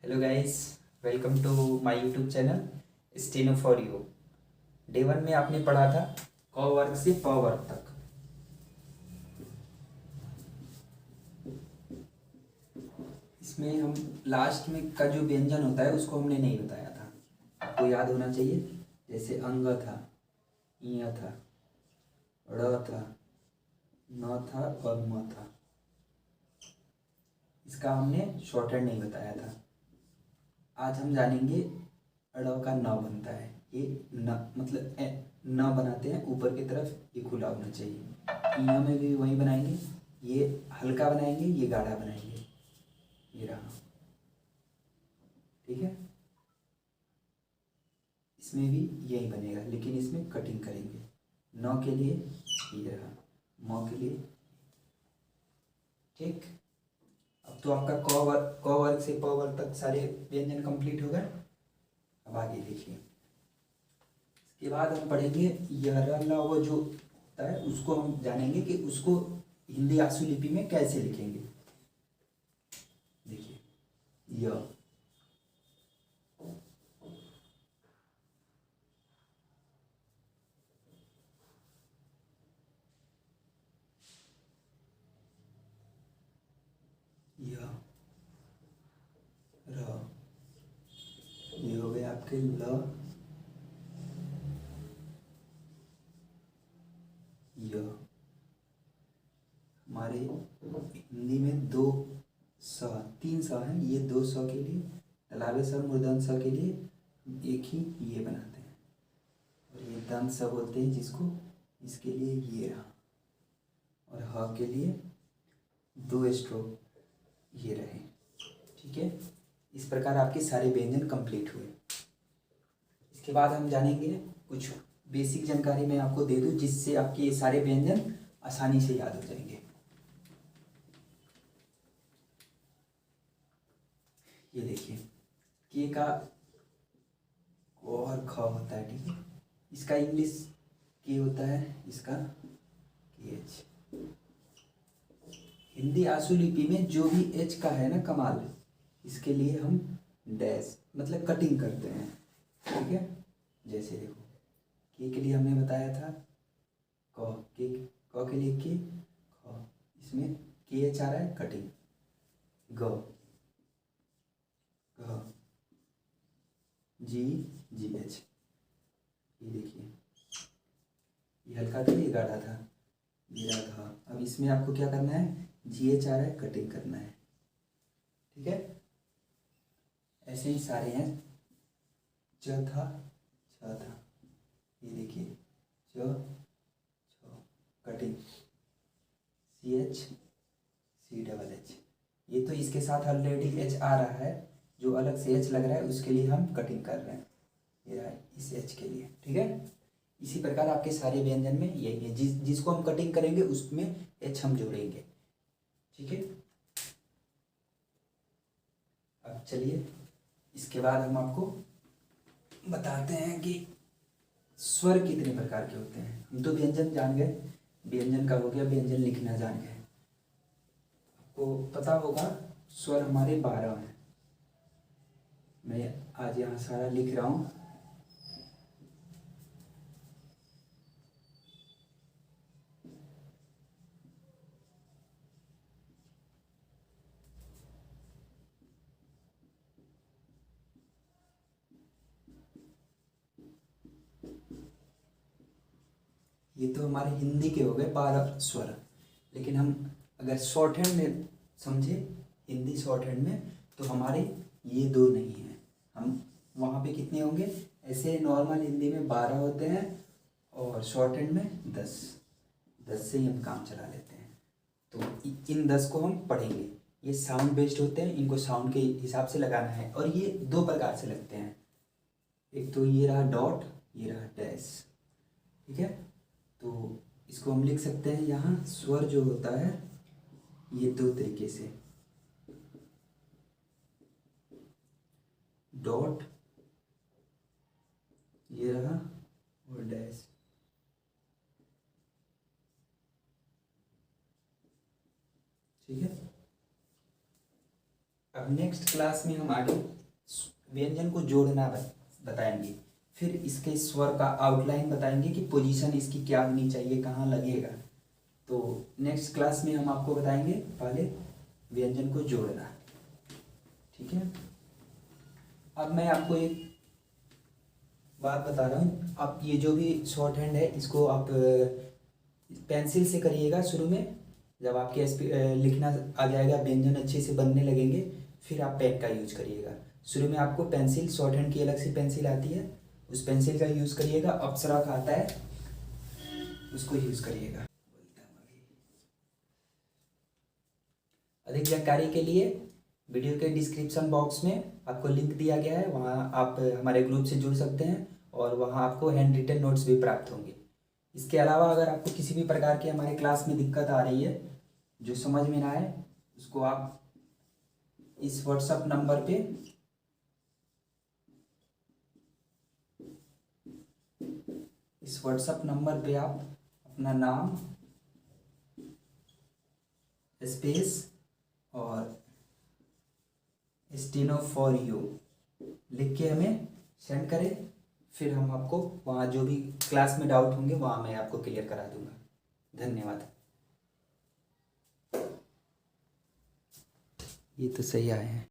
Hello guys, welcome to my YouTube channel steno for you. Day 1 में आपने पढ़ा था क वर्ग से प वर्ग तक। इसमें हम लास्ट में का जो व्यंजन होता है उसको हमने नहीं बताया था, आपको याद होना चाहिए। जैसे अंग था, इ था, ड़ था, न था और म था। इसका हमने शॉर्टहैंड नहीं बताया था। आज हम जानेंगे अड़ का न बनता है। ये न मतलब न बनाते हैं, ऊपर की तरफ ये खुला होना चाहिए। इया में भी वही बनाएंगे, ये हल्का बनाएंगे, ये गाढ़ा बनाएंगे। ये रहा, ठीक है। इसमें भी यही बनेगा, लेकिन इसमें कटिंग करेंगे। न के लिए ये रहा, म के लिए, ठीक। अब तो आपका क वर्ग से प वर्ग तक सारे व्यंजन कंप्लीट हो गए। अब आगे देखिए, इसके बाद हम पढ़ेंगे यह ल वो जो होता है उसको हम जानेंगे कि उसको हिंदी आसु लिपि में कैसे लिखेंगे। देखिए य, य, र, ये हो गए आपके ल, य। हमारे हिंदी में दो स, तीन स हैं। ये दो स के लिए, तलावे स मूर्धन स के लिए एक ही ये बनाते हैं, और ये दंत स बोलते हैं जिसको, इसके लिए ये रहा, और ह के लिए दो स्ट्रोक ये रहे, ठीक है। इस प्रकार आपके सारे व्यंजन कंप्लीट हुए। इसके बाद हम जानेंगे कुछ बेसिक जानकारी मैं आपको दे दूं, जिससे आपके ये सारे व्यंजन आसानी से याद हो जाएंगे। ये देखिए, के का और ख होता है, ठीक है। इसका इंग्लिश के होता है, इसका के एच। हिंदी आसु लिपि में जो भी एच का है ना कमाल, इसके लिए हम डैश मतलब कटिंग करते हैं, ठीक है। जैसे देखो, के लिए हमने बताया था क के लिए के, ख, इसमें के एच आ रहा है, कटिंग। ग, घ, जी, जी एच। ये देखिए, ये हल्का था, ये गाढ़ा था, मेरा था। अब इसमें आपको क्या करना है, जी एच आ रहा है, कटिंग करना है, ठीक है। ऐसे ही सारे हैं। च था, छ था, ये देखिए च, छ, cutting. C H, C double H. ये तो इसके साथ ऑलरेडी एच आ रहा है, जो अलग से एच लग रहा है उसके लिए हम कटिंग कर रहे हैं। ये रहा इस एच के लिए, ठीक है। इसी प्रकार आपके सारे व्यंजन में यही है, जिसको हम कटिंग करेंगे उसमें एच हम जोड़ेंगे, ठीक है। अब चलिए, इसके बाद हम आपको बताते हैं कि स्वर कितने प्रकार के होते हैं। हम तो व्यंजन जान गए, व्यंजन का हो गया, व्यंजन लिखना जान गए। आपको पता होगा स्वर हमारे 12 हैं। मैं आज यहाँ सारा लिख रहा हूँ। ये तो हमारे हिंदी के हो गए 12 स्वर, लेकिन हम अगर शॉर्ट हैंड में समझे, हिंदी शॉर्ट हैंड में, तो हमारे ये दो नहीं हैं। हम वहाँ पे कितने होंगे, ऐसे नॉर्मल हिंदी में 12 होते हैं, और शॉर्ट हैंड में 10, 10 से ही हम काम चला लेते हैं। तो इन 10 को हम पढ़ेंगे। ये साउंड बेस्ड होते हैं, इनको साउंड के हिसाब से लगाना है, और ये दो प्रकार से लगते हैं। एक तो ये रहा डॉट, ये रहा डैश, ठीक है। तो इसको हम लिख सकते हैं यहाँ, स्वर जो होता है ये दो तरीके से, डॉट ये रहा, और डैश, ठीक है। अब नेक्स्ट क्लास में हम आगे व्यंजन को जोड़ना बताएंगे, फिर इसके स्वर का आउटलाइन बताएंगे कि पोजीशन इसकी क्या होनी चाहिए, कहाँ लगेगा। तो नेक्स्ट क्लास में हम आपको बताएंगे पहले व्यंजन को जोड़ना, ठीक है। अब मैं आपको एक बात बता रहा हूँ, आप ये जो भी शॉर्ट हैंड है इसको आप पेंसिल से करिएगा शुरू में, जब आपके लिखना आ जाएगा, व्यंजन अच्छे से बनने लगेंगे, फिर आप पेन का यूज करिएगा। शुरू में आपको पेंसिल, शॉर्ट हैंड की अलग से पेंसिल आती है, उस पेंसिल का यूज़ करिएगा। अप्सरा का आता है, उसको यूज़ करिएगा। अधिक जानकारी के लिए वीडियो के डिस्क्रिप्शन बॉक्स में आपको लिंक दिया गया है, वहाँ आप हमारे ग्रुप से जुड़ सकते हैं और वहाँ आपको हैंड रिटन नोट्स भी प्राप्त होंगे। इसके अलावा अगर आपको किसी भी प्रकार की हमारे क्लास में दिक्कत आ रही है, जो समझ में ना आए, उसको आप इस व्हाट्सएप नंबर पे आप अपना नाम, स्पेस और स्टेनो फॉर यू लिख के हमें सेंड करें, फिर हम आपको वहाँ जो भी क्लास में डाउट होंगे वहाँ मैं आपको क्लियर करा दूंगा। धन्यवाद। ये तो सही आए हैं।